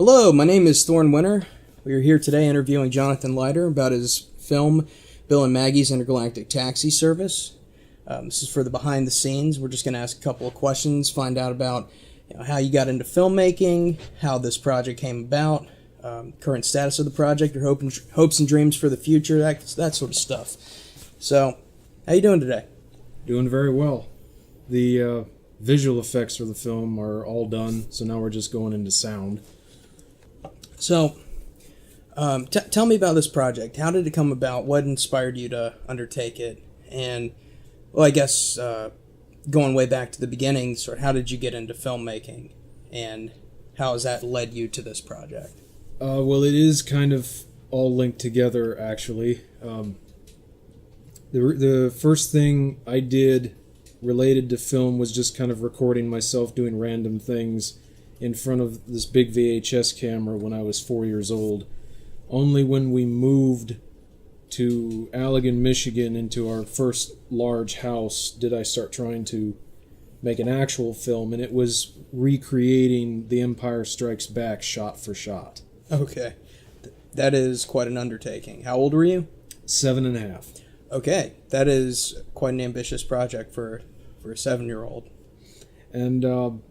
Hello, my name is Thorne Winter. We are here today interviewing Jonathan Leiter about his film, Bill and Maggie's Intergalactic Taxi Service. This is for the behind the scenes. We're just going to ask a couple of questions, find out about how you got into filmmaking, how this project came about, current status of the project, your hopes and dreams for the future, that sort of stuff. So, how you doing today? Doing very well. The visual effects for the film are all done, so now we're just going into sound. So, tell me about this project. How did it come about? What inspired you to undertake it? And, well, I guess going way back to the beginning, sort of how did you get into filmmaking? And how has that led you to this project? Well, it is kind of all linked together, actually. The first thing I did related to film was just kind of recording myself doing random things in front of this big VHS camera when I was 4 years old. Only when we moved to Allegan, Michigan, into our first large house, did I start trying to make an actual film, and it was recreating The Empire Strikes Back shot for shot. Okay. That is quite an undertaking. How old were you? 7.5. Okay. That is quite an ambitious project for a 7-year-old. And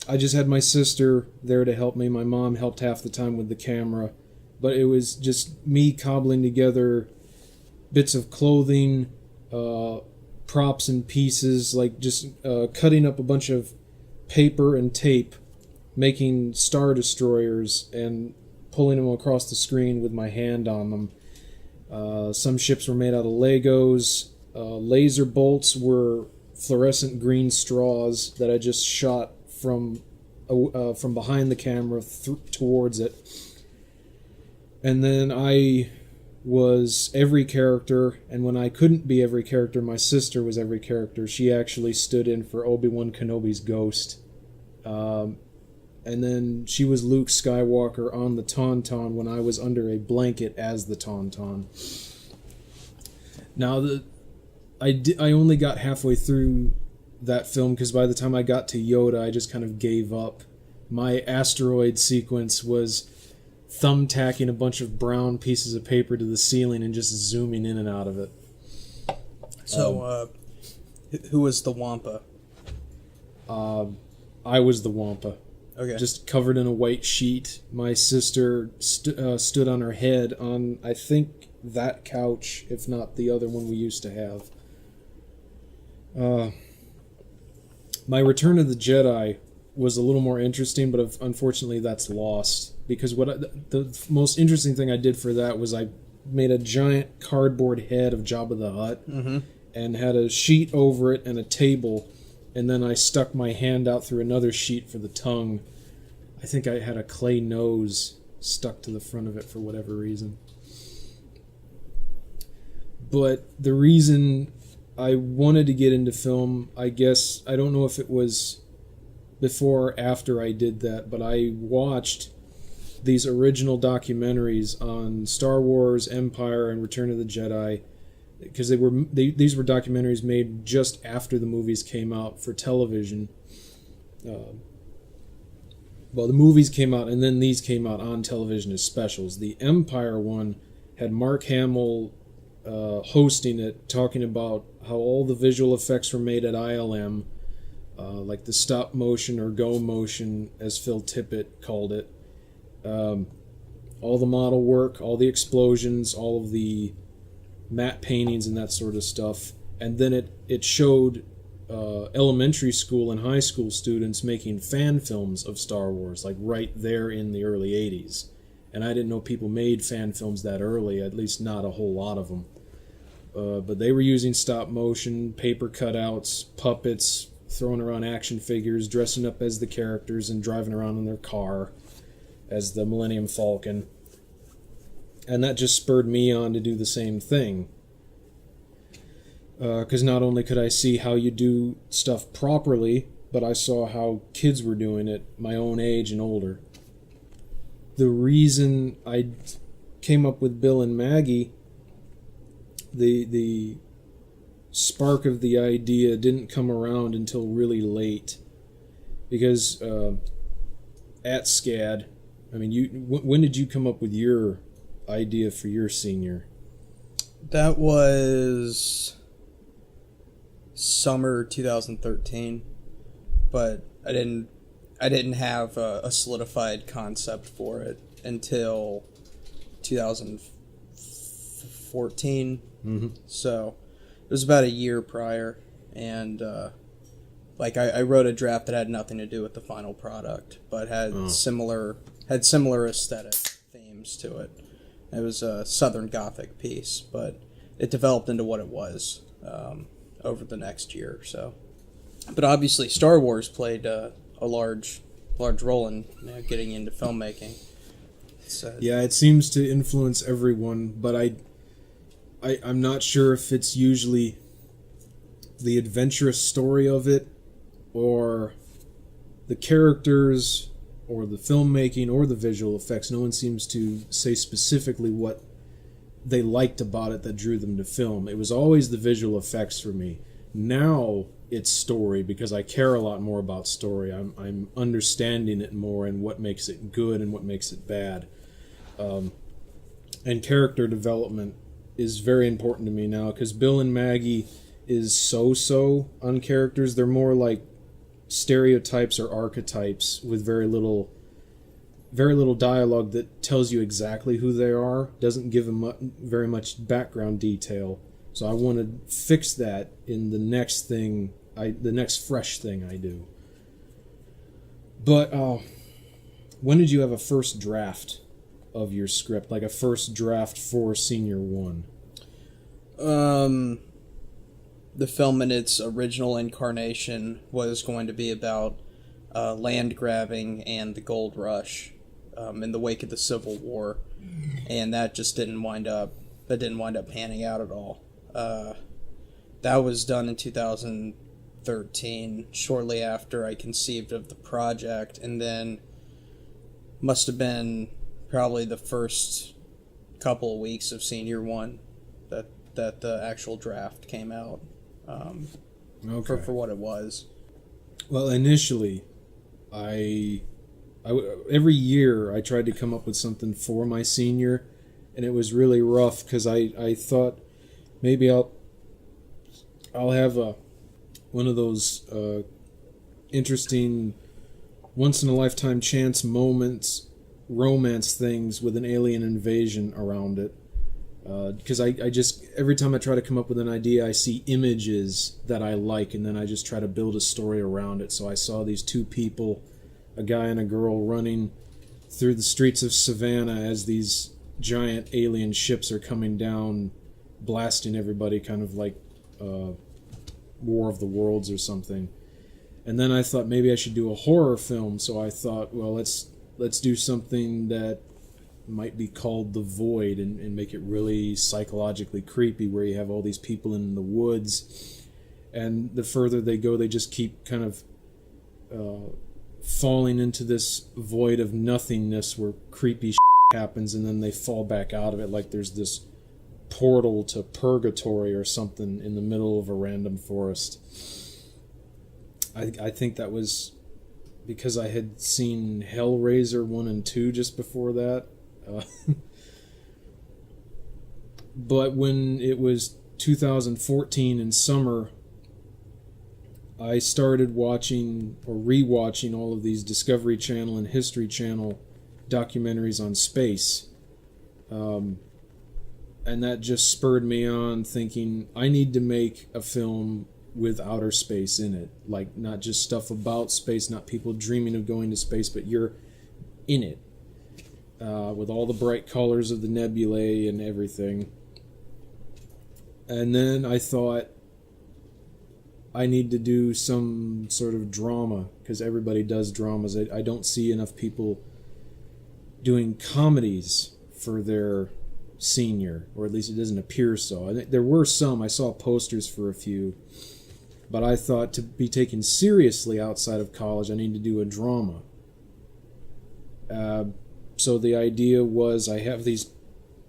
I just had my sister there to help me. My mom helped half the time with the camera. But it was just me cobbling together bits of clothing, props and pieces, like just cutting up a bunch of paper and tape, making Star Destroyers and pulling them across the screen with my hand on them. Some ships were made out of Legos. Laser bolts were fluorescent green straws that I just shot from behind the camera towards it. And then I was every character, and when I couldn't be every character, my sister was every character. She actually stood in for Obi-Wan Kenobi's ghost. And then she was Luke Skywalker on the Tauntaun when I was under a blanket as the Tauntaun. Now, I only got halfway through that film because by the time I got to Yoda, I just kind of gave up. My asteroid sequence was thumbtacking a bunch of brown pieces of paper to the ceiling and just zooming in and out of it. So, who was the Wampa? I was the Wampa. Okay. Just covered in a white sheet. My sister stood on her head on, I think, that couch, if not the other one we used to have. My Return of the Jedi was a little more interesting, but unfortunately that's lost. Because the most interesting thing I did for that was I made a giant cardboard head of Jabba the Hutt and had a sheet over it and a table, and then I stuck my hand out through another sheet for the tongue. I think I had a clay nose stuck to the front of it for whatever reason. But the reason I wanted to get into film, I guess, I don't know if it was before or after I did that, but I watched these original documentaries on Star Wars, Empire, and Return of the Jedi, because these were documentaries made just after the movies came out for television. Well, the movies came out, and then these came out on television as specials. The Empire one had Mark Hamill hosting it, talking about how all the visual effects were made at ILM, like the stop motion or go motion, as Phil Tippett called it. All the model work, all the explosions, all of the matte paintings and that sort of stuff. And then it showed elementary school and high school students making fan films of Star Wars, like right there in the early 80s. And I didn't know people made fan films that early, at least not a whole lot of them. But they were using stop motion, paper cutouts, puppets, throwing around action figures, dressing up as the characters, and driving around in their car as the Millennium Falcon. And that just spurred me on to do the same thing. Because not only could I see how you do stuff properly, but I saw how kids were doing it my own age and older. The reason I came up with Bill and Maggie, the spark of the idea didn't come around until really late. Because at SCAD. I mean, when did you come up with your idea for your senior? That was summer 2013, but I didn't have a solidified concept for it until 2014. Mm-hmm. So it was about a year prior, and I wrote a draft that had nothing to do with the final product, but had similar aesthetic themes to it. It was a Southern Gothic piece, but it developed into what it was over the next year or so. But obviously, Star Wars played a large role in getting into filmmaking. Yeah, it seems to influence everyone, but I'm not sure if it's usually the adventurous story of it, or the characters, or the filmmaking, or the visual effects. No one seems to say specifically what they liked about it that drew them to film. It was always the visual effects for me. Now it's story, because I care a lot more about story. I'm understanding it more, and what makes it good and what makes it bad. And character development is very important to me now, because Bill and Maggie is so-so on characters. They're more like stereotypes or archetypes with very little dialogue that tells you exactly who they are, doesn't give them very much background detail. So I want to fix that in the next fresh thing I do. But when did you have a first draft of your script, like a first draft for Senior 1? The film in its original incarnation was going to be about land grabbing and the gold rush in the wake of the Civil War, and that just didn't wind up panning out at all. That was done in 2013, shortly after I conceived of the project, and then must have been probably the first couple of weeks of Senior 1 that the actual draft came out. For what it was. Well, initially, I every year I tried to come up with something for my senior, and it was really rough, because I thought maybe I'll have one of those interesting once in a lifetime chance moments, romance things with an alien invasion around it. Because I just, every time I try to come up with an idea, I see images that I like, and then I just try to build a story around it. So I saw these two people, a guy and a girl, running through the streets of Savannah as these giant alien ships are coming down, blasting everybody, kind of like War of the Worlds or something. And then I thought maybe I should do a horror film, so I thought, well, let's do something that might be called The Void, and make it really psychologically creepy, where you have all these people in the woods, and the further they go, they just keep kind of falling into this void of nothingness where creepy shit happens, and then they fall back out of it, like there's this portal to purgatory or something in the middle of a random forest. I think that was because I had seen Hellraiser 1 and 2 just before that. But when it was 2014 in summer, I started watching or rewatching all of these Discovery Channel and History Channel documentaries on space. And that just spurred me on, thinking I need to make a film with outer space in it. Like, not just stuff about space, not people dreaming of going to space, but you're in it. With all the bright colors of the nebulae and everything. And then I thought I need to do some sort of drama, because everybody does dramas. I don't see enough people doing comedies for their senior, or at least it doesn't appear so. I think there were some. I saw posters for a few. But I thought, to be taken seriously outside of college, I need to do a drama. So the idea was, I have these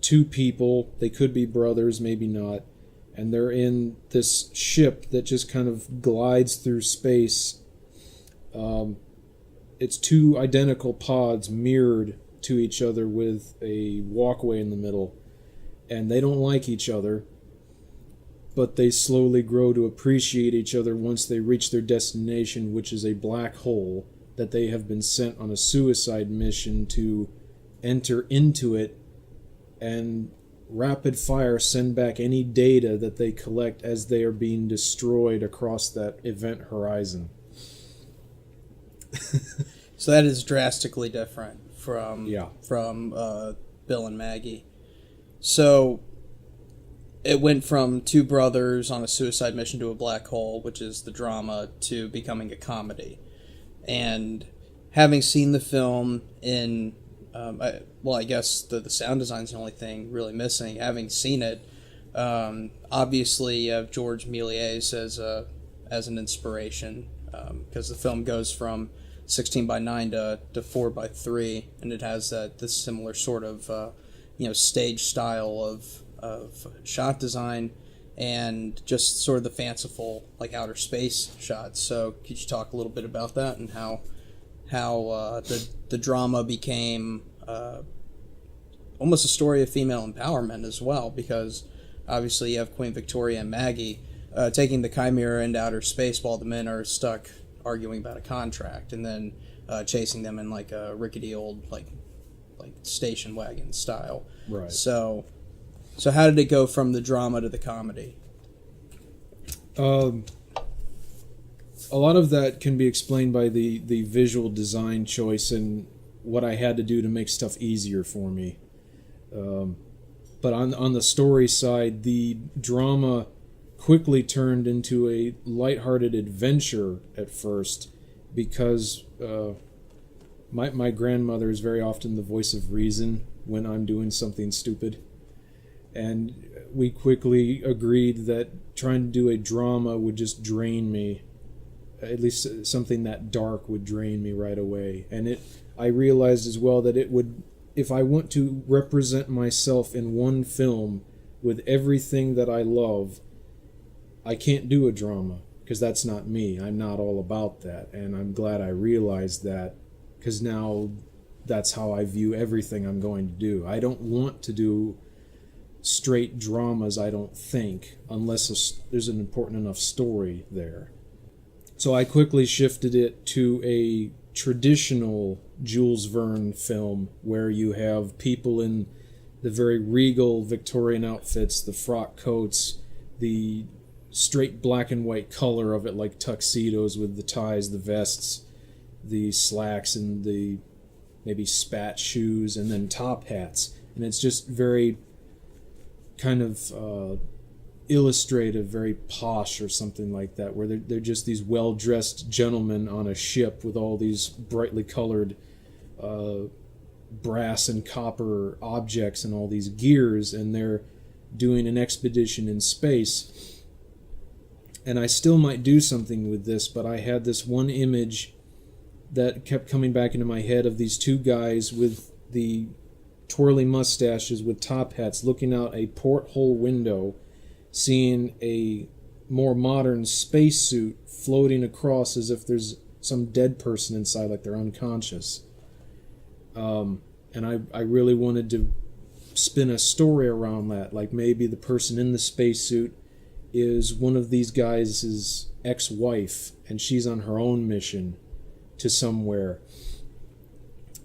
two people, they could be brothers, maybe not, and they're in this ship that just kind of glides through space, it's two identical pods mirrored to each other with a walkway in the middle, and they don't like each other, but they slowly grow to appreciate each other once they reach their destination, which is a black hole that they have been sent on a suicide mission to enter into it and rapid fire send back any data that they collect as they are being destroyed across that event horizon. So that is drastically different from Yeah. Bill and Maggie. So it went from two brothers on a suicide mission to a black hole, which is the drama, to becoming a comedy. And having seen the film in, I guess the sound design is the only thing really missing. Having seen it, obviously you have George Méliès as an inspiration, because the film goes from 16:9 to 4:3, and it has this similar sort of stage style of shot design, and just sort of the fanciful outer space shots. So could you talk a little bit about that and how the drama became almost a story of female empowerment as well, because obviously you have Queen Victoria and Maggie taking the Chimera into outer space while the men are stuck arguing about a contract, and then chasing them in a rickety old like station wagon style. Right. So how did it go from the drama to the comedy? A lot of that can be explained by the visual design choice and what I had to do to make stuff easier for me. But on the story side, the drama quickly turned into a lighthearted adventure at first, because my grandmother is very often the voice of reason when I'm doing something stupid. And we quickly agreed that trying to do a drama would just drain me. At least something that dark would drain me right away. And I realized as well that it would, if I want to represent myself in one film with everything that I love, I can't do a drama, because that's not me. I'm not all about that. And I'm glad I realized that, because now that's how I view everything I'm going to do. I don't want to do straight dramas, I don't think, unless there's an important enough story there. So I quickly shifted it to a traditional Jules Verne film where you have people in the very regal Victorian outfits, the frock coats, the straight black and white color of it, like tuxedos with the ties, the vests, the slacks, and the maybe spat shoes, and then top hats. And it's just very kind of illustrative, very posh or something like that, where they're just these well-dressed gentlemen on a ship with all these brightly colored brass and copper objects and all these gears, and they're doing an expedition in space. And I still might do something with this, but I had this one image that kept coming back into my head of these two guys with the twirly mustaches with top hats looking out a porthole window, seeing a more modern spacesuit floating across as if there's some dead person inside, like they're unconscious. And I really wanted to spin a story around that, like maybe the person in the spacesuit is one of these guys' ex-wife, and she's on her own mission to somewhere.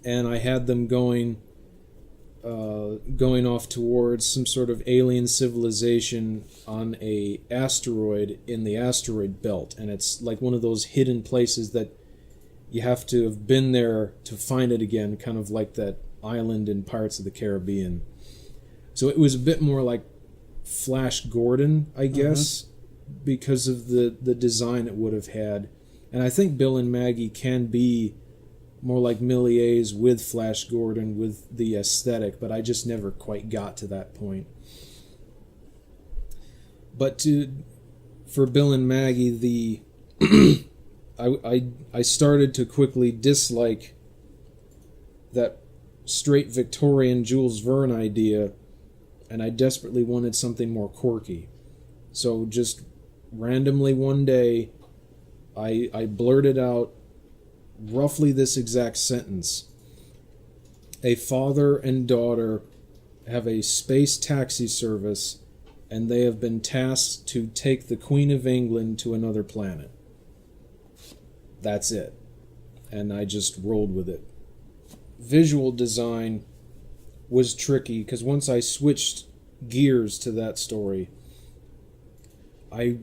And I had them going off towards some sort of alien civilization on a asteroid in the asteroid belt, and it's like one of those hidden places that you have to have been there to find it again, kind of like that island in Pirates of the Caribbean. So it was a bit more like Flash Gordon, I guess, because of the design it would have had. And I think Bill and Maggie can be more like Méliès with Flash Gordon, with the aesthetic, but I just never quite got to that point. But for Bill and Maggie, I started to quickly dislike that straight Victorian Jules Verne idea, and I desperately wanted something more quirky. So just randomly one day, I blurted out roughly this exact sentence. A father and daughter have a space taxi service, and they have been tasked to take the Queen of England to another planet. That's it. And I just rolled with it. Visual design was tricky, because once I switched gears to that story, I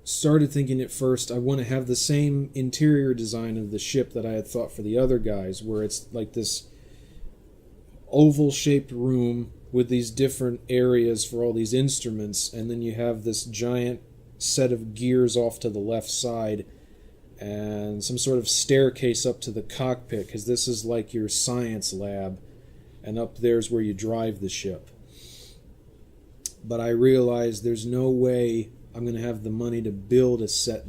started thinking at first I want to have the same interior design of the ship that I had thought for the other guys, where it's like this oval-shaped room with these different areas for all these instruments, and then you have this giant set of gears off to the left side and some sort of staircase up to the cockpit, because this is like your science lab, and up there's where you drive the ship. But I realized there's no way I'm going to have the money to build a set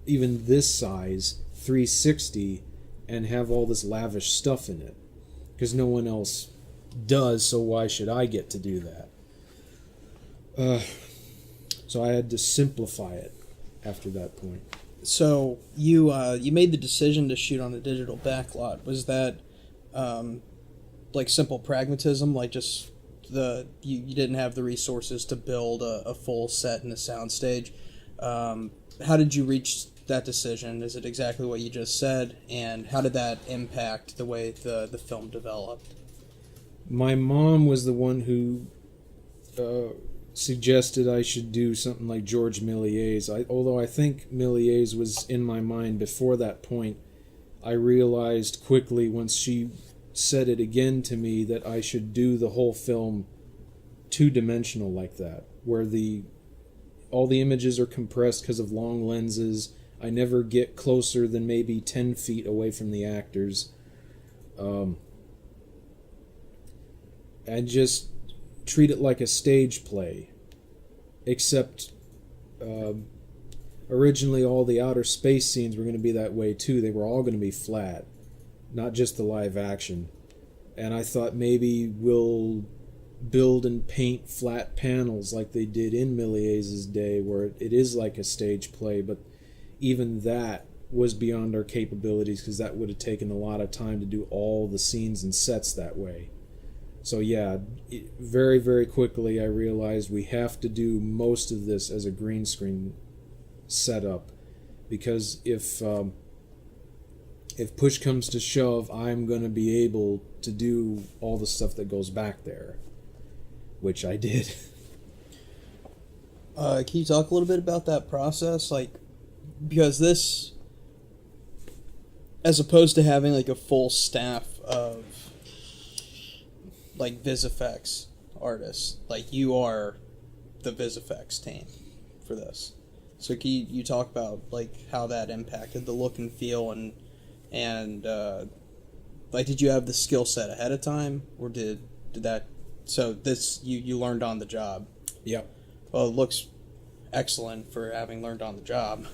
even this size, 360, and have all this lavish stuff in it, because no one else does, so why should I get to do that? So I had to simplify it after that point. So you made the decision to shoot on a digital backlot. Was that like simple pragmatism, like just you didn't have the resources to build a full set and a soundstage? How did you reach that decision? Is it exactly what you just said? And how did that impact the way the film developed? My mom was the one who suggested I should do something like George Méliès. Although I think Méliès was in my mind before that point, I realized quickly once she said it again to me that I should do the whole film two-dimensional like that, where all the images are compressed because of long lenses. I never get closer than maybe 10 feet away from the actors. And just treat it like a stage play, except originally all the outer space scenes were going to be that way too. They were all going to be flat, not just the live action. And I thought maybe we'll build and paint flat panels like they did in Méliès's day, where it is like a stage play, but even that was beyond our capabilities, because that would have taken a lot of time to do all the scenes and sets that way. So yeah, very, very quickly I realized we have to do most of this as a green screen setup, because if push comes to shove, I'm going to be able to do all the stuff that goes back there, which I did. Can you talk a little bit about that process? Like, because this, as opposed to having like a full staff of like VisFX artists, like you are the VisFX team for this. So can you talk about like how that impacted the look and feel, and like did you have the skill set ahead of time, or did that, so this you learned on the job? Yep. Well, it looks excellent for having learned on the job.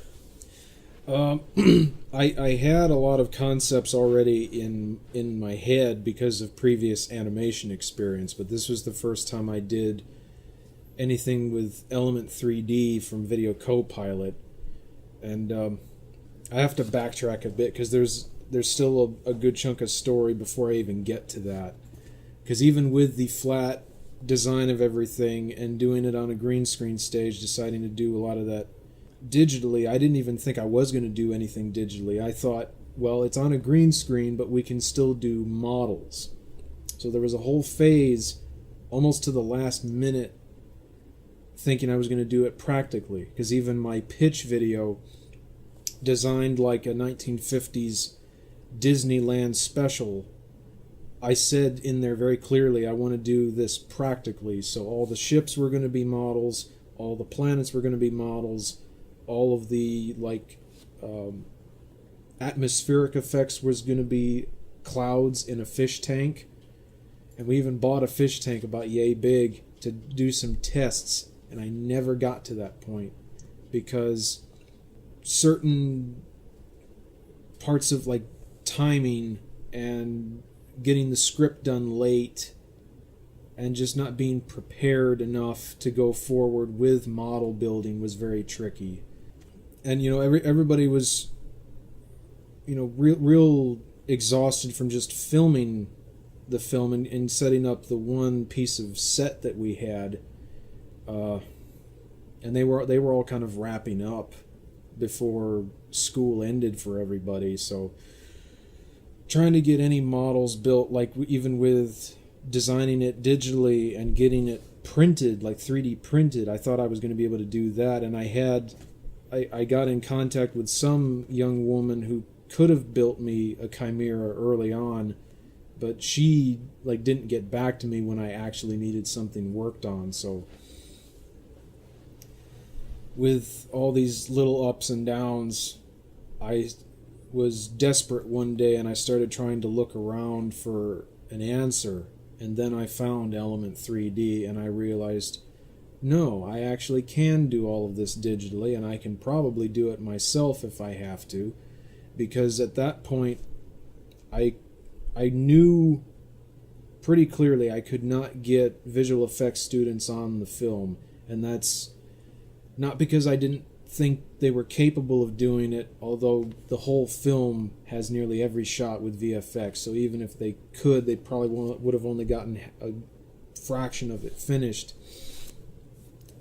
I had a lot of concepts already in my head because of previous animation experience, but this was the first time I did anything with Element 3D from Video Copilot, and I have to backtrack a bit because there's still a good chunk of story before I even get to that, because even with the flat design of everything and doing it on a green screen stage, deciding to do a lot of that digitally, I didn't even think I was going to do anything digitally. I thought, well, it's on a green screen, but we can still do models. So there was a whole phase, almost to the last minute, thinking I was going to do it practically, because even my pitch video, designed like a 1950s Disneyland special, I said in there very clearly I want to do this practically. So all the ships were going to be models, all the planets were going to be models, all of the atmospheric effects was going to be clouds in a fish tank, and we even bought a fish tank about yay big to do some tests, and I never got to that point because certain parts of like timing and getting the script done late and just not being prepared enough to go forward with model building was very tricky. And everybody was real exhausted from just filming the film and setting up the one piece of set that we had, and they were all kind of wrapping up before school ended for everybody. So trying to get any models built, like even with designing it digitally and getting it printed, like 3D printed, I thought I was going to be able to do that, and I got in contact with some young woman who could have built me a Chimera early on, but she didn't get back to me when I actually needed something worked on. So with all these little ups and downs, I was desperate one day and I started trying to look around for an answer, and then I found Element 3D and I realized, no, I actually can do all of this digitally, and I can probably do it myself if I have to, because at that point I knew pretty clearly I could not get visual effects students on the film, and that's not because I didn't think they were capable of doing it, although the whole film has nearly every shot with VFX, so even if they could, they probably would have only gotten a fraction of it finished.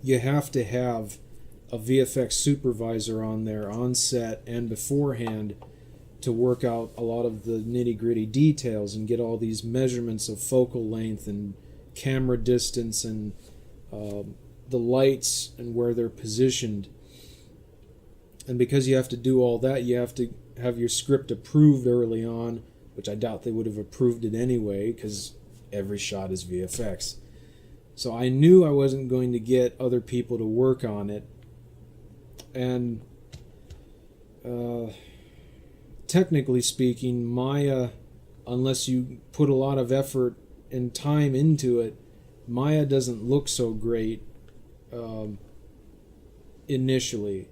You have to have a VFX supervisor on there on set and beforehand to work out a lot of the nitty-gritty details and get all these measurements of focal length and camera distance and the lights and where they're positioned. And because you have to do all that, you have to have your script approved early on, which I doubt they would have approved it anyway, because every shot is VFX. So I knew I wasn't going to get other people to work on it. And technically speaking, Maya, unless you put a lot of effort and time into it, Maya doesn't look so great initially.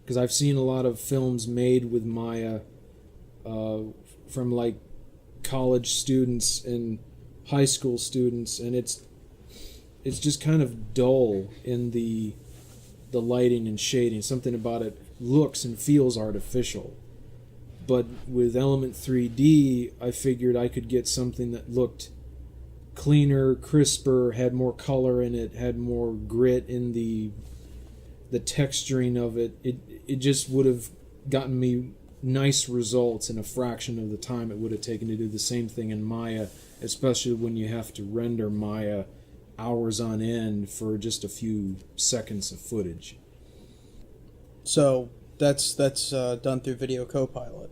Because I've seen a lot of films made with Maya from college students and high school students, and it's just kind of dull in the lighting and shading. Something about it looks and feels artificial. But with Element 3D, I figured I could get something that looked cleaner, crisper, had more color in it, had more grit in the texturing of it. It just would have gotten me nice results in a fraction of the time it would have taken to do the same thing in Maya, especially when you have to render Maya hours on end for just a few seconds of footage. So that's done through Video Copilot.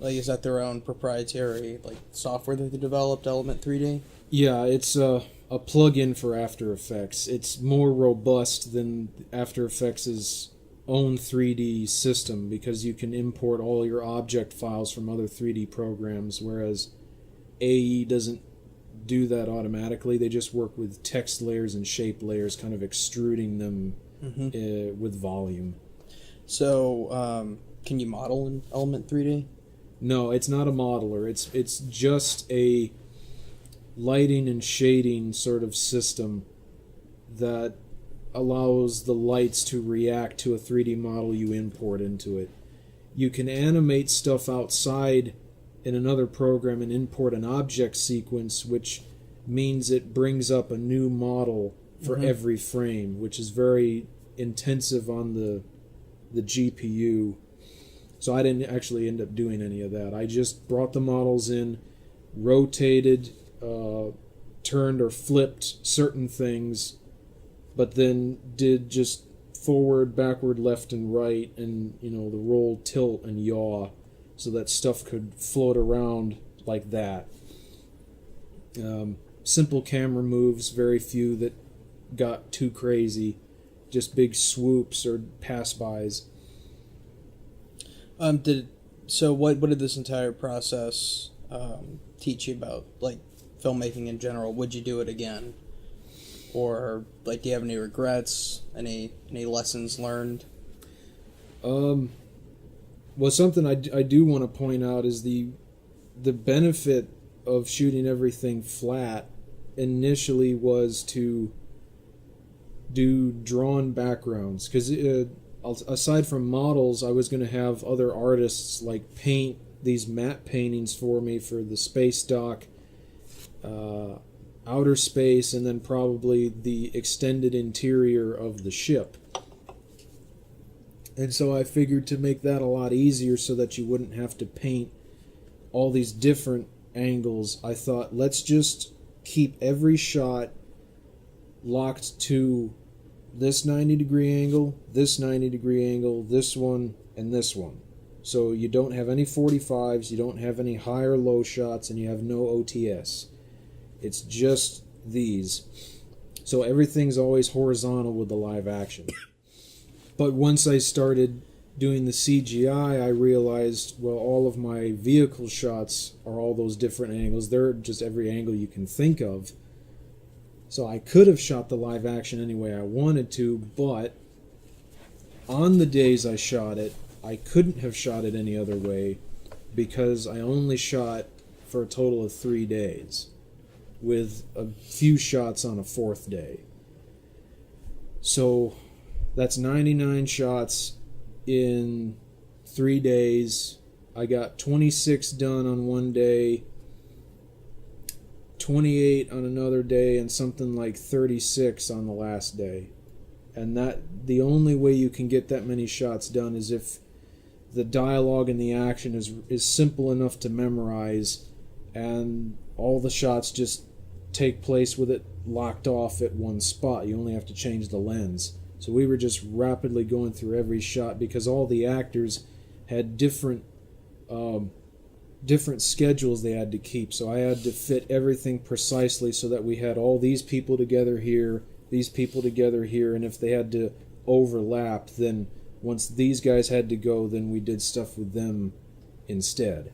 Is that their own proprietary software that they developed, Element 3D? Yeah, it's a plug-in for After Effects. It's more robust than After Effects' own 3D system because you can import all your object files from other 3D programs, whereas AE doesn't do that automatically. They just work with text layers and shape layers, kind of extruding them with volume. So, can you model in Element 3D? No, it's not a modeler. It's just a lighting and shading sort of system that allows the lights to react to a 3D model you import into it. You can animate stuff outside in another program and import an object sequence, which means it brings up a new model for every frame, which is very intensive on the GPU. So I didn't actually end up doing any of that. I just brought the models in, rotated, turned or flipped certain things, but then did just forward, backward, left, and right, and the roll, tilt, and yaw, so that stuff could float around like that. Simple camera moves, very few that got too crazy, just big swoops or pass-bys. What did this entire process teach you about filmmaking in general? Would you do it again? Or do you have any regrets? Any lessons learned? Well, something I do want to point out is the benefit of shooting everything flat initially was to do drawn backgrounds, because a aside from models, I was going to have other artists like paint these matte paintings for me for the space dock, outer space, and then probably the extended interior of the ship. And so I figured to make that a lot easier so that you wouldn't have to paint all these different angles, I thought, let's just keep every shot locked to this 90-degree angle, this 90-degree angle, this one, and this one. So you don't have any 45s, you don't have any high or low shots, and you have no OTS. It's just these. So everything's always horizontal with the live action. But once I started doing the CGI, I realized, well, all of my vehicle shots are all those different angles. They're just every angle you can think of. So I could have shot the live action any way I wanted to, but on the days I shot it, I couldn't have shot it any other way because I only shot for a total of 3 days, with a few shots on a 4th day. So that's 99 shots in 3 days. I got 26 done on one day, 28 on another day, and something like 36 on the last day. And that the only way you can get that many shots done is if the dialogue and the action is simple enough to memorize, and all the shots just take place with it locked off at one spot. You only have to change the lens. So we were just rapidly going through every shot because all the actors had different schedules they had to keep. So I had to fit everything precisely so that we had all these people together here, these people together here, and if they had to overlap, then once these guys had to go, then we did stuff with them instead.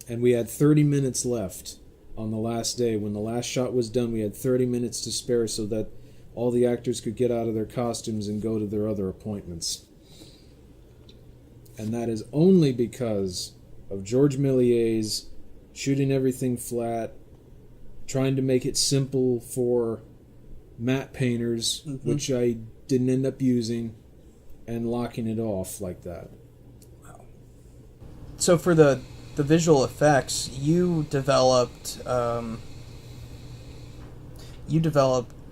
And we had 30 minutes left on the last day. When the last shot was done, we had 30 minutes to spare so that all the actors could get out of their costumes and go to their other appointments. And that is only because of George Millier's shooting everything flat, trying to make it simple for matte painters, which I didn't end up using, and locking it off like that. Wow. So for the visual effects, you developed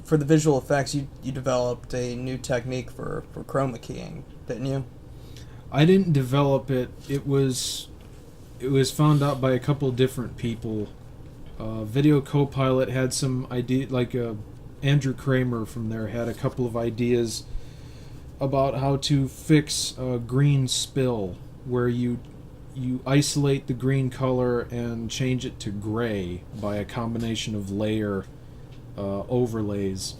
for the visual effects, you developed a new technique for chroma keying, didn't you? I didn't develop it. It was found out by a couple different people. Video Copilot had some idea, like Andrew Kramer from there had a couple of ideas about how to fix a green spill, where you isolate the green color and change it to gray by a combination of layer overlays.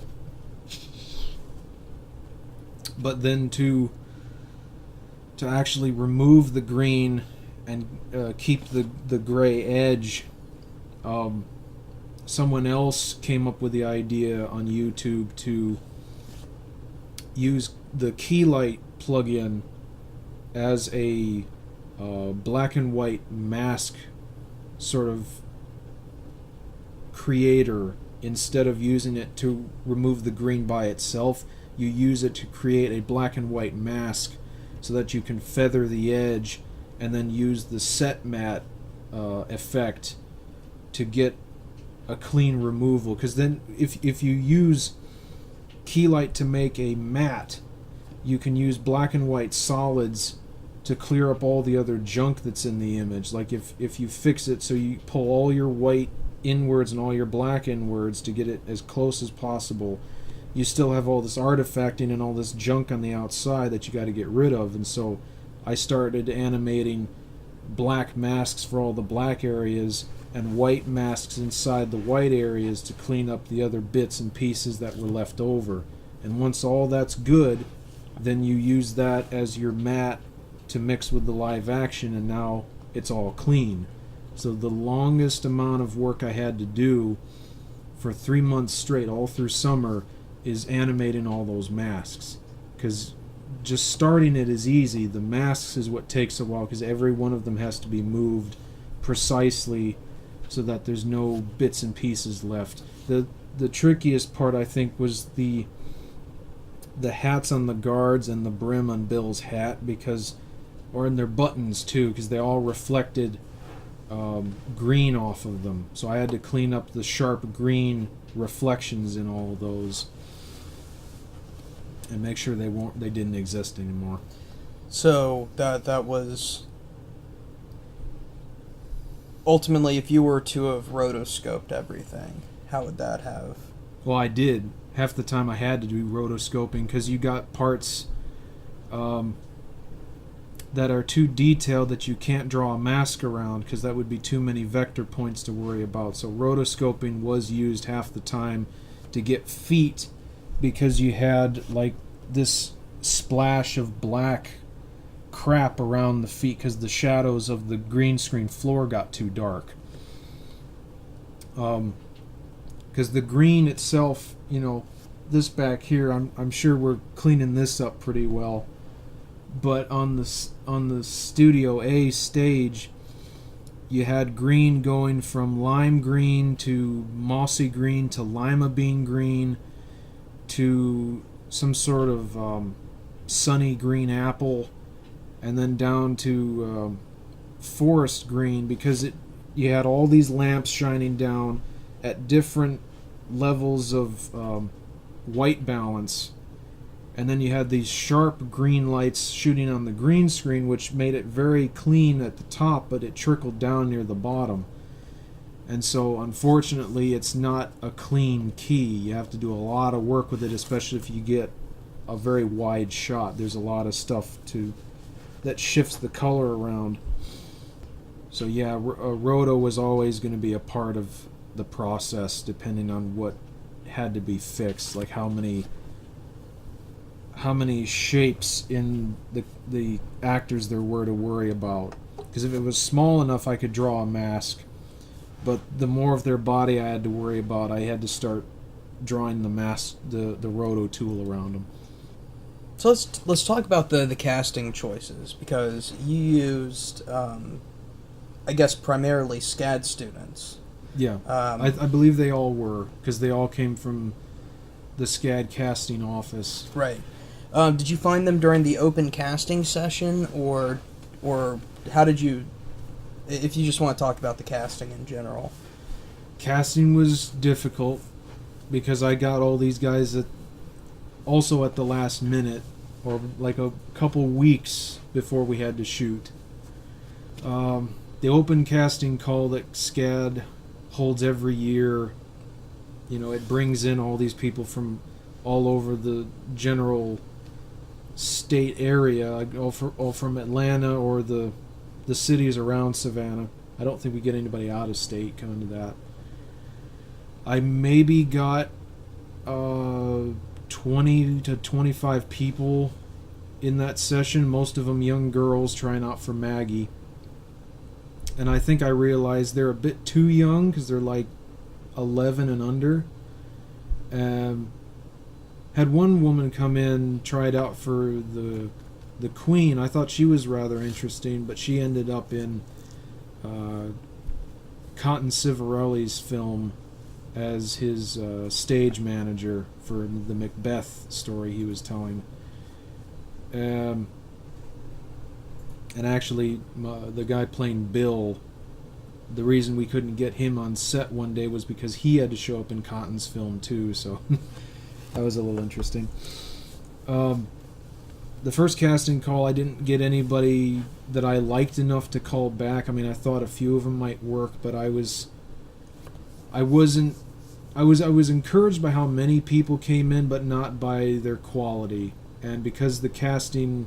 But then to actually remove the green and keep the gray edge, someone else came up with the idea on YouTube to use the Keylight plugin as a black and white mask sort of creator. Instead of using it to remove the green by itself, you use it to create a black and white mask so that you can feather the edge and then use the set matte effect to get a clean removal. Because then if you use Keylight to make a matte, you can use black and white solids to clear up all the other junk that's in the image. Like if you fix it so you pull all your white inwards and all your black inwards to get it as close as possible, you still have all this artifacting and all this junk on the outside that you got to get rid of. And so I started animating black masks for all the black areas and white masks inside the white areas to clean up the other bits and pieces that were left over. And once all that's good, then you use that as your matte to mix with the live action, and now it's all clean. So the longest amount of work I had to do for 3 months straight, all through summer, is animating all those masks. Because just starting it is easy. The masks is what takes a while, because every one of them has to be moved precisely so that there's no bits and pieces left. The trickiest part, I think, was the the hats on the guards and the brim on Bill's hat, because, or in their buttons too, because they all reflected green off of them. So I had to clean up the sharp green reflections in all of those and make sure they didn't exist anymore. So that was ultimately, if you were to have rotoscoped everything, how would that have? Well, I did. Half the time I had to do rotoscoping because you got parts that are too detailed that you can't draw a mask around, because that would be too many vector points to worry about. So rotoscoping was used half the time to get feet, because you had like this splash of black crap around the feet because the shadows of the green screen floor got too dark. Because the green itself, you know, this back here, I'm sure we're cleaning this up pretty well. But on the Studio A stage, you had green going from lime green to mossy green to lima bean green to some sort of sunny green apple, and then down to forest green, because you had all these lamps shining down at different levels of white balance. And then you had these sharp green lights shooting on the green screen, which made it very clean at the top, but it trickled down near the bottom. And so, unfortunately, it's not a clean key. You have to do a lot of work with it, especially if you get a very wide shot. There's a lot of stuff that shifts the color around. So yeah, roto was always going to be a part of the process, depending on what had to be fixed, like how many shapes in the actors there were to worry about. Because if it was small enough, I could draw a mask, but the more of their body I had to worry about, I had to start drawing the mask, the roto tool around them. So let's talk about the casting choices, because you used, I guess, primarily SCAD students. Yeah, I believe they all were, because they all came from the SCAD casting office. Right. Did you find them during the open casting session, or how did you, if you just want to talk about the casting in general? Casting was difficult, because I got all these guys also at the last minute, or like a couple weeks before we had to shoot. The open casting call that SCAD holds every year, you know, it brings in all these people from all over the general state area, all from Atlanta or the cities around Savannah. I don't think we get anybody out of state coming to that. I maybe got 20 to 25 people in that session, most of them young girls trying out for Maggie. And I think I realized they're a bit too young, because they're like 11 and under. Had one woman come in, tried out for the Queen. I thought she was rather interesting, but she ended up in Cotton Civarelli's film as his stage manager for the Macbeth story he was telling. And actually, the guy playing Bill, the reason we couldn't get him on set one day was because he had to show up in Cotton's film too, so that was a little interesting. The first casting call, I didn't get anybody that I liked enough to call back. I mean, I thought a few of them might work, but I was encouraged by how many people came in, but not by their quality. And because the casting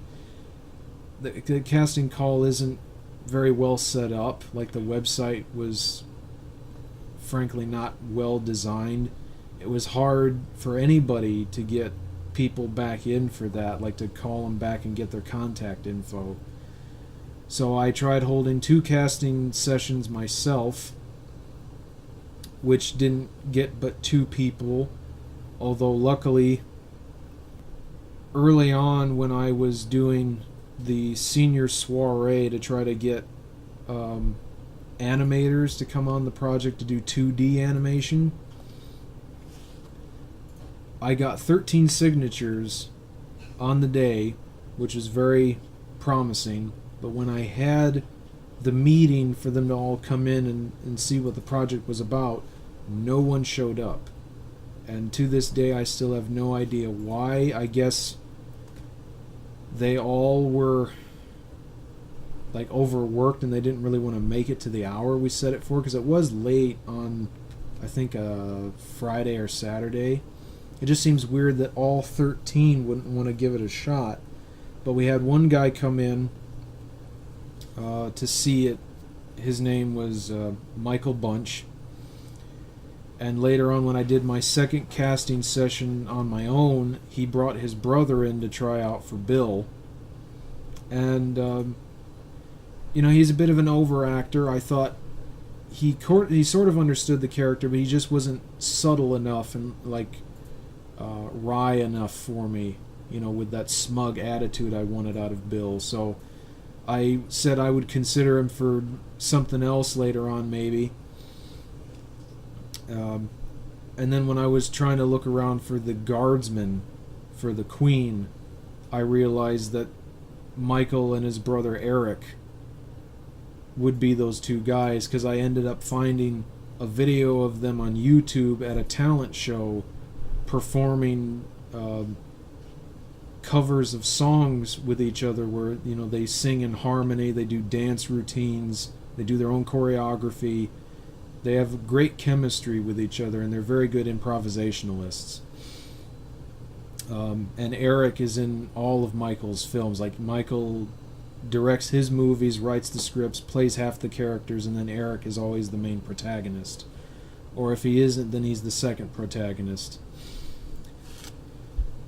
call isn't very well set up, like the website was frankly not well designed, it was hard for anybody to get people back in for that, like to call them back and get their contact info. So I tried holding 2 casting sessions myself, which didn't get but 2 people, although luckily early on when I was doing the senior soiree to try to get animators to come on the project to do 2D animation, I got 13 signatures on the day, which was very promising. But when I had the meeting for them to all come in and see what the project was about, no one showed up. And to this day, I still have no idea why. I guess they all were like overworked and they didn't really want to make it to the hour we set it for, because it was late on, I think, a Friday or Saturday. It just seems weird that all 13 wouldn't want to give it a shot. But we had one guy come in to see it. His name was Michael Bunch. And later on, when I did my second casting session on my own, he brought his brother in to try out for Bill. And, he's a bit of an over-actor. I thought he sort of understood the character, but he just wasn't subtle enough and, wry enough for me, with that smug attitude I wanted out of Bill. So I said I would consider him for something else later on, maybe. And then when I was trying to look around for the guardsman for the Queen, I realized that Michael and his brother Eric would be those two guys, because I ended up finding a video of them on YouTube at a talent show performing covers of songs with each other where, they sing in harmony, they do dance routines, they do their own choreography. They have great chemistry with each other, and they're very good improvisationalists. And Eric is in all of Michael's films. Like, Michael directs his movies, writes the scripts, plays half the characters, and then Eric is always the main protagonist. Or if he isn't, then he's the second protagonist.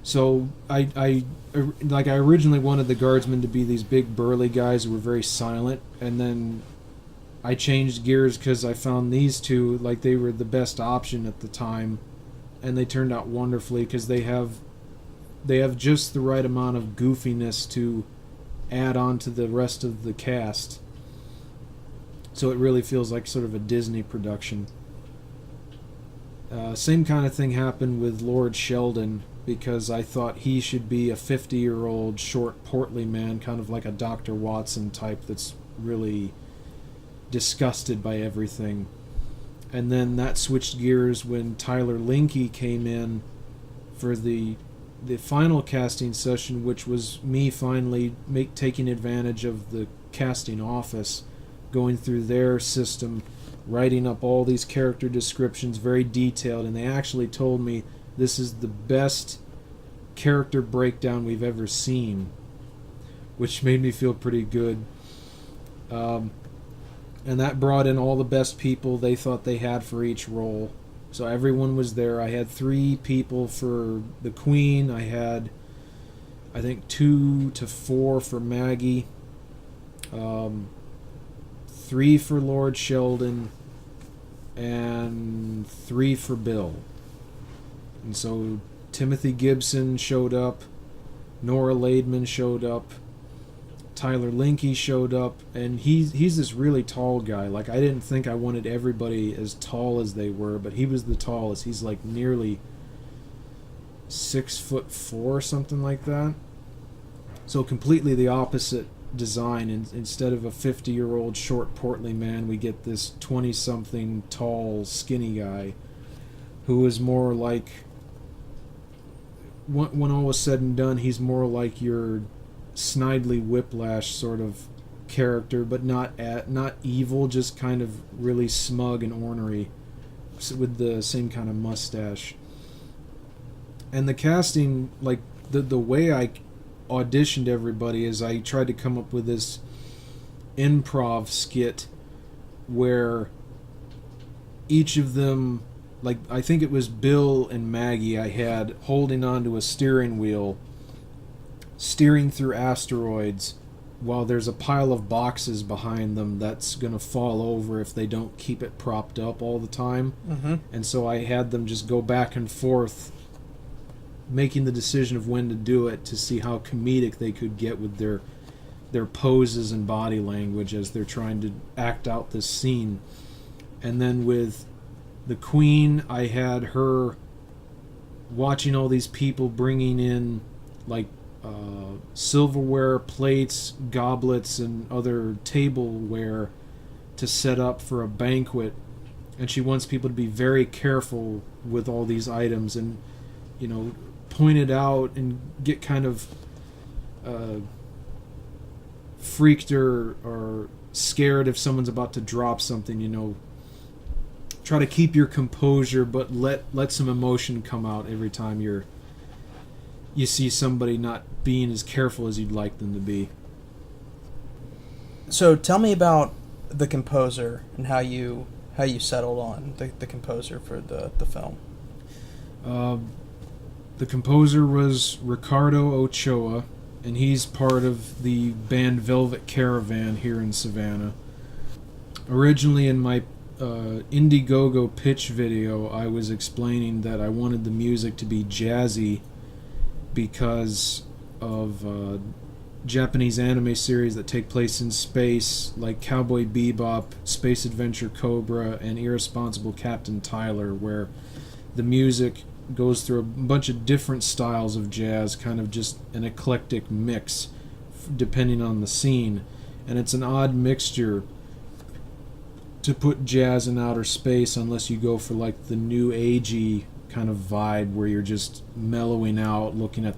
So I originally wanted the guardsmen to be these big burly guys who were very silent, and then I changed gears because I found these two, they were the best option at the time, and they turned out wonderfully because they have just the right amount of goofiness to add on to the rest of the cast. So it really feels like sort of a Disney production. Same kind of thing happened with Lord Sheldon, because I thought he should be a 50-year-old short, portly man, kind of like a Dr. Watson type that's really disgusted by everything. And then that switched gears when Tyler Linke came in for the final casting session, which was me finally taking advantage of the casting office, going through their system, writing up all these character descriptions, very detailed, and they actually told me this is the best character breakdown we've ever seen, which made me feel pretty good. And that brought in all the best people they thought they had for each role. So everyone was there. I had 3 people for the Queen. I had, I think, 2 to 4 for Maggie. 3 for Lord Sheldon. And 3 for Bill. And so Timothy Gibson showed up. Nora Laidman showed up. Tyler Linke showed up, and he's this really tall guy. I didn't think I wanted everybody as tall as they were, but he was the tallest. He's nearly 6'4", something like that. So completely the opposite design. Instead of a 50-year-old short, portly man, we get this 20-something tall, skinny guy who is more like, when all was said and done, he's more like your Snidely Whiplash sort of character, but not evil, just kind of really smug and ornery, with the same kind of mustache. And the casting, the way I auditioned everybody is I tried to come up with this improv skit where each of them, I think it was Bill and Maggie I had holding onto a steering wheel, steering through asteroids while there's a pile of boxes behind them that's going to fall over if they don't keep it propped up all the time. Mm-hmm. And so I had them just go back and forth making the decision of when to do it to see how comedic they could get with their poses and body language as they're trying to act out this scene. And then with the Queen, I had her watching all these people bringing in silverware, plates, goblets, and other tableware to set up for a banquet. And she wants people to be very careful with all these items and, point it out and get kind of freaked or scared if someone's about to drop something. Try to keep your composure, but let some emotion come out every time you see somebody not being as careful as you'd like them to be. So tell me about the composer and how you settled on the composer for the film. The composer was Ricardo Ochoa, and he's part of the band Velvet Caravan here in Savannah. Originally in my Indiegogo pitch video, I was explaining that I wanted the music to be jazzy because of Japanese anime series that take place in space, like Cowboy Bebop, Space Adventure Cobra, and Irresponsible Captain Tyler, where the music goes through a bunch of different styles of jazz, kind of just an eclectic mix depending on the scene. And it's an odd mixture to put jazz in outer space unless you go for like the new agey kind of vibe where you're just mellowing out, looking at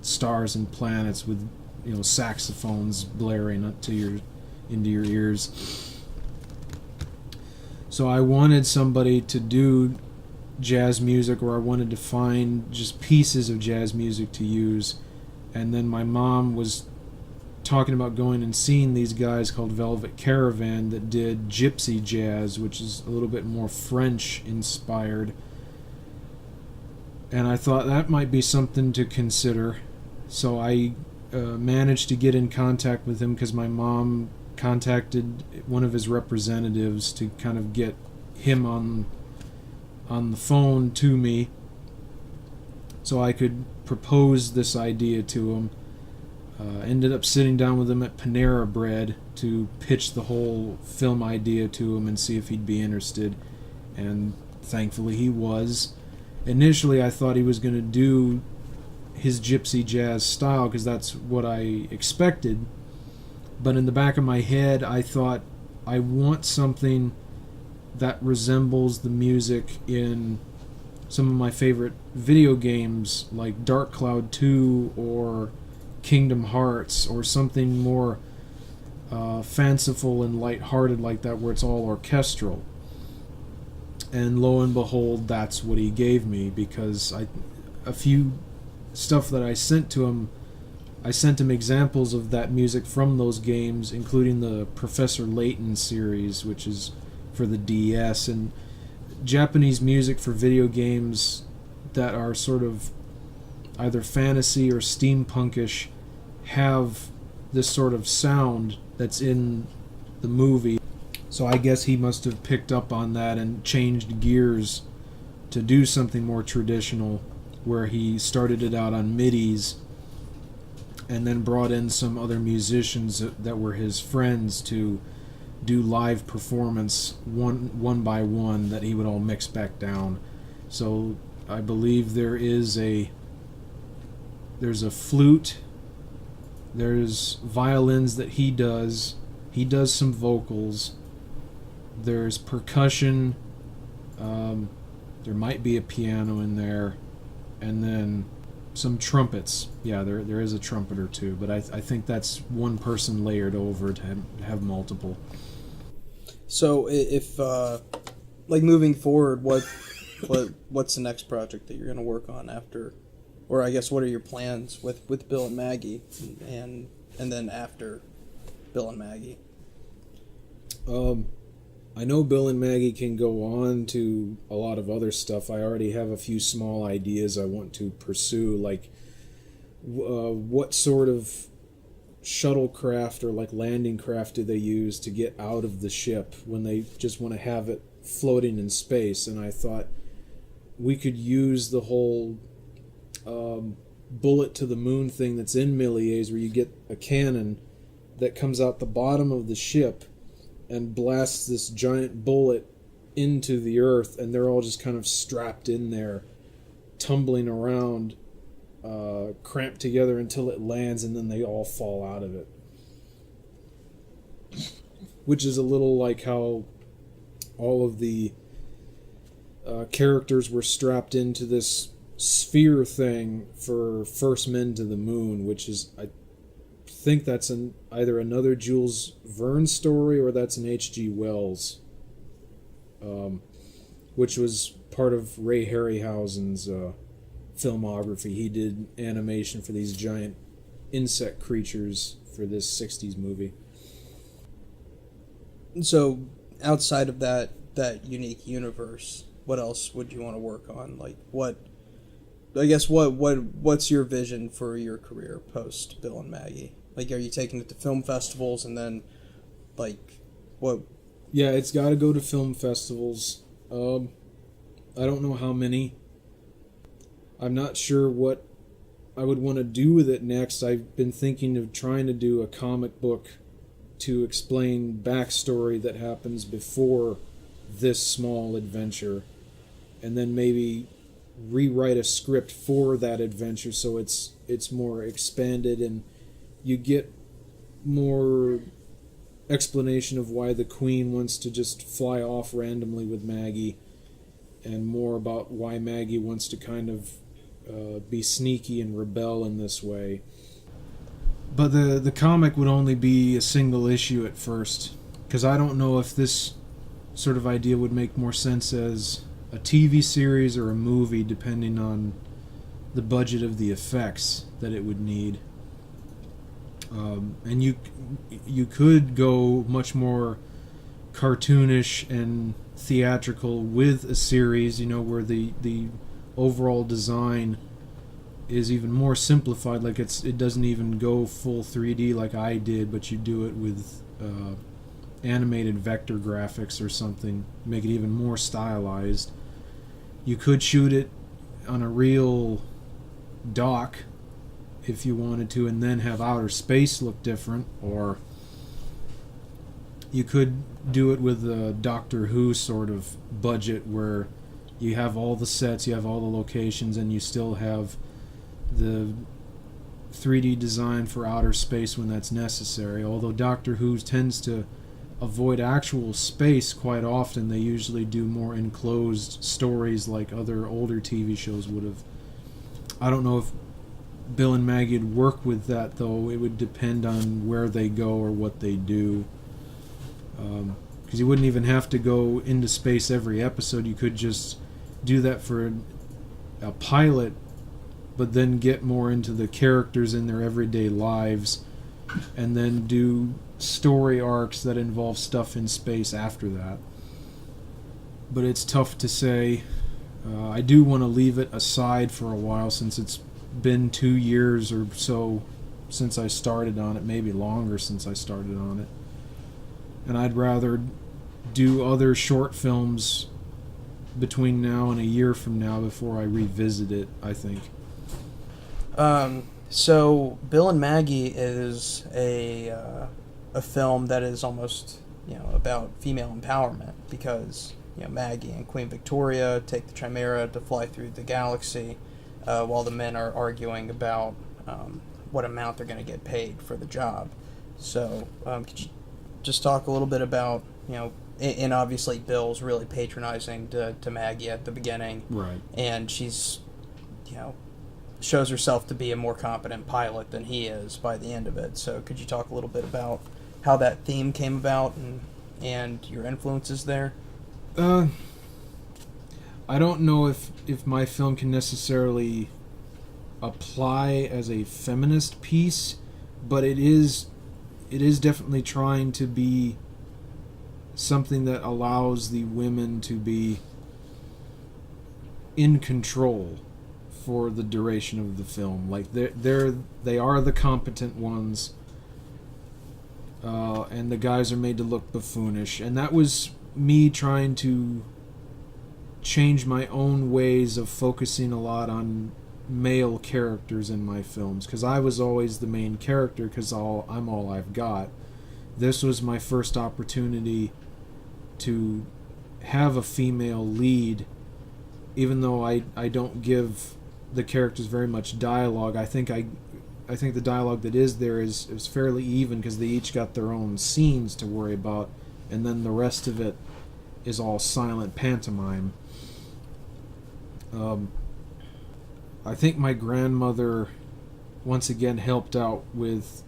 stars and planets with saxophones blaring into your ears. So I wanted somebody to do jazz music, or I wanted to find just pieces of jazz music to use. And then my mom was talking about going and seeing these guys called Velvet Caravan that did gypsy jazz, which is a little bit more French inspired. And I thought that might be something to consider. So I managed to get in contact with him because my mom contacted one of his representatives to kind of get him on the phone to me so I could propose this idea to him. Ended up sitting down with him at Panera Bread to pitch the whole film idea to him and see if he'd be interested, and thankfully he was. Initially I thought he was going to do his gypsy jazz style because that's what I expected, but in the back of my head I thought I want something that resembles the music in some of my favorite video games like Dark Cloud 2 or Kingdom Hearts, or something more fanciful and lighthearted like that where it's all orchestral. And lo and behold, that's what he gave me, because a few stuff that I sent to him, I sent him examples of that music from those games, including the Professor Layton series, which is for the DS, and Japanese music for video games that are sort of either fantasy or steampunkish have this sort of sound that's in the movie. So I guess he must have picked up on that and changed gears to do something more traditional, where he started it out on MIDIs and then brought in some other musicians that were his friends to do live performance one by one that he would all mix back down. So I believe there's a flute, there's violins that he does some vocals, there's percussion, there might be a piano in there, and then some trumpets. Yeah, there is a trumpet or two, but I think that's one person layered over to have multiple. So if moving forward, what's the next project that you're going to work on after, or I guess what are your plans with Bill and Maggie, and then after Bill and Maggie? I know Bill and Maggie can go on to a lot of other stuff. I already have a few small ideas I want to pursue, like what sort of shuttlecraft or like landing craft do they use to get out of the ship when they just want to have it floating in space. And I thought we could use the whole bullet to the moon thing that's in Méliès, where you get a cannon that comes out the bottom of the ship and blasts this giant bullet into the earth, and they're all just kind of strapped in there, tumbling around cramped together until it lands, and then they all fall out of it. Which is a little like how all of the characters were strapped into this sphere thing for First Men to the Moon, which is, I think that's either another Jules Verne story or that's an H.G. Wells, which was part of Ray Harryhausen's filmography. He did animation for these giant insect creatures for this 60s movie. So, outside of that unique universe, what else would you want to work on? Like, what's your vision for your career post Bill and Maggie? Like, are you taking it to film festivals, and then, like, what? Yeah, it's got to go to film festivals. I don't know how many. I'm not sure what I would want to do with it next. I've been thinking of trying to do a comic book to explain backstory that happens before this small adventure, and then maybe rewrite a script for that adventure so it's more expanded and you get more explanation of why the Queen wants to just fly off randomly with Maggie, and more about why Maggie wants to kind of be sneaky and rebel in this way. But the comic would only be a single issue at first, because I don't know if this sort of idea would make more sense as a TV series or a movie, depending on the budget of the effects that it would need. And you could go much more cartoonish and theatrical with a series, where the overall design is even more simplified. Like it doesn't even go full 3D like I did, but you do it with animated vector graphics or something, make it even more stylized. You could shoot it on a real dock if you wanted to, and then have outer space look different, or you could do it with a Doctor Who sort of budget where you have all the sets, you have all the locations, and you still have the 3D design for outer space when that's necessary. Although Doctor Who tends to avoid actual space quite often, they usually do more enclosed stories like other older TV shows would have. I don't know if Bill and Maggie would work with that, though. It would depend on where they go or what they do. Because you wouldn't even have to go into space every episode. You could just do that for a pilot, but then get more into the characters in their everyday lives, and then do story arcs that involve stuff in space after that. But it's tough to say. I do want to leave it aside for a while, since it's been 2 years or so since I started on it, maybe longer since I started on it. And I'd rather do other short films between now and a year from now before I revisit it, I think. So Bill and Maggie is a film that is almost, about female empowerment, because, Maggie and Queen Victoria take the Chimera to fly through the galaxy, while the men are arguing about what amount they're going to get paid for the job. So, could you just talk a little bit about, and obviously Bill's really patronizing to Maggie at the beginning. Right. And she's, shows herself to be a more competent pilot than he is by the end of it. So could you talk a little bit about how that theme came about and your influences there? I don't know if my film can necessarily apply as a feminist piece, but it is definitely trying to be something that allows the women to be in control for the duration of the film. Like they are the competent ones, and the guys are made to look buffoonish. And that was me trying to change my own ways of focusing a lot on male characters in my films, because I was always the main character, because I'm all I've got. This was my first opportunity to have a female lead, even though I don't give the characters very much dialogue. I think the dialogue that is there is fairly even because they each got their own scenes to worry about, and then the rest of it is all silent pantomime. I think my grandmother once again helped out with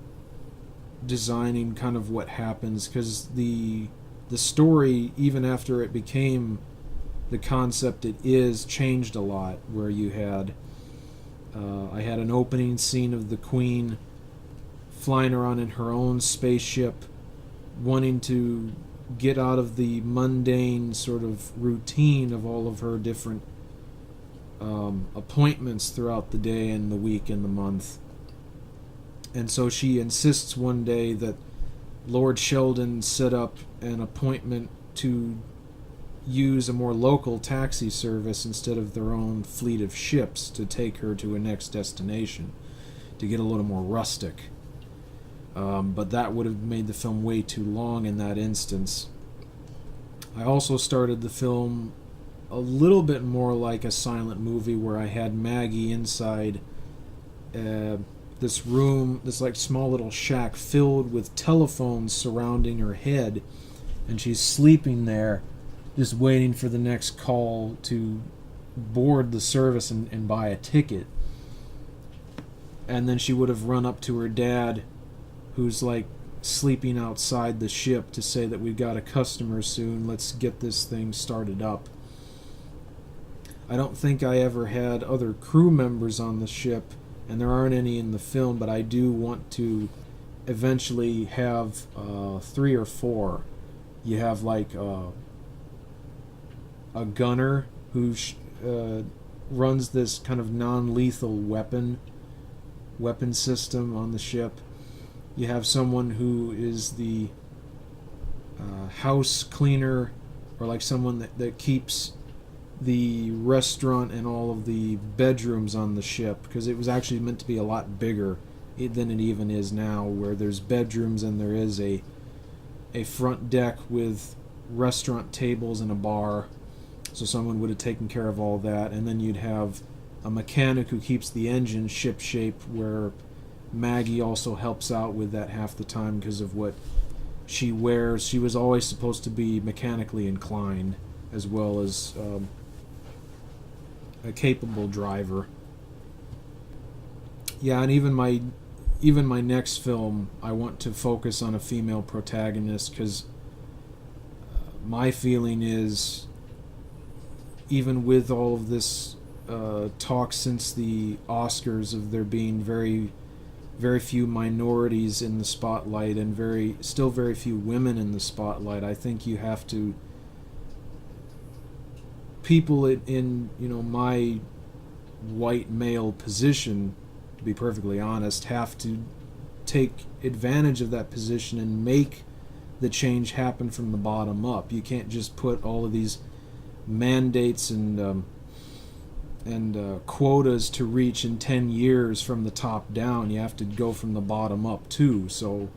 designing kind of what happens, because the story, even after it became the concept it is, changed a lot. Where you had I had an opening scene of the Queen flying around in her own spaceship, wanting to get out of the mundane sort of routine of all of her different appointments throughout the day and the week and the month. And so she insists one day that Lord Sheldon set up an appointment to use a more local taxi service instead of their own fleet of ships to take her to a next destination, to get a little more rustic. But that would have made the film way too long in that instance. I also started the film a little bit more like a silent movie, where I had Maggie inside this room, this like small little shack filled with telephones surrounding her head, and she's sleeping there just waiting for the next call to board the service and buy a ticket. And then she would have run up to her dad, who's like sleeping outside the ship, to say that we've got a customer soon, let's get this thing started up. I don't think I ever had other crew members on the ship, and there aren't any in the film, but I do want to eventually have 3 or 4. You have like a gunner who runs this kind of non-lethal weapon system on the ship. You have someone who is the house cleaner, or like someone that keeps the restaurant and all of the bedrooms on the ship, because it was actually meant to be a lot bigger than it even is now, where there's bedrooms and there is a front deck with restaurant tables and a bar. So someone would have taken care of all that. And then you'd have a mechanic who keeps the engine ship shape, where Maggie also helps out with that half the time because of what she wears. She was always supposed to be mechanically inclined, as well as a capable driver. Yeah, and even my next film, I want to focus on a female protagonist, because my feeling is, even with all of this talk since the Oscars of there being very, very few minorities in the spotlight and still very few women in the spotlight, I think you have to, people in my white male position, to be perfectly honest, have to take advantage of that position and make the change happen from the bottom up. You can't just put all of these mandates and quotas to reach in 10 years from the top down. You have to go from the bottom up too. So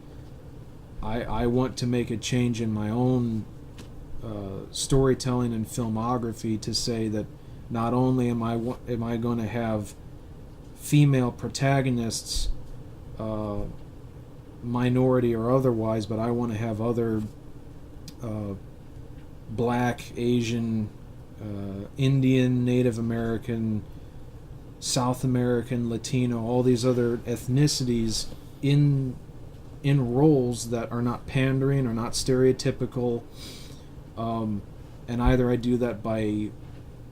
I want to make a change in my own storytelling and filmography to say that not only am I going to have female protagonists, minority or otherwise, but I want to have other Black, Asian, Indian, Native American, South American, Latino, all these other ethnicities in roles that are not pandering or not stereotypical. And either I do that by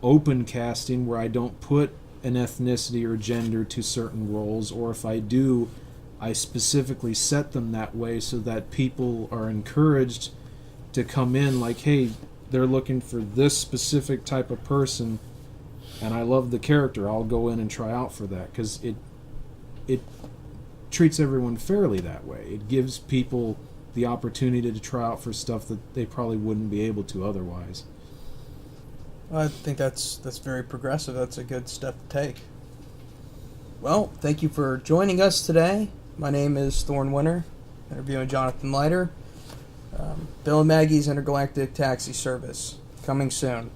open casting, where I don't put an ethnicity or gender to certain roles, or if I do, I specifically set them that way so that people are encouraged to come in like, hey, they're looking for this specific type of person, and I love the character, I'll go in and try out for that, because it treats everyone fairly that way. It gives people the opportunity to try out for stuff that they probably wouldn't be able to otherwise. I think that's very progressive. That's a good step to take. Well, thank you for joining us today. My name is Thorne Winter, interviewing Jonathan Leiter. Bill and Maggie's Intergalactic Taxi Service, coming soon.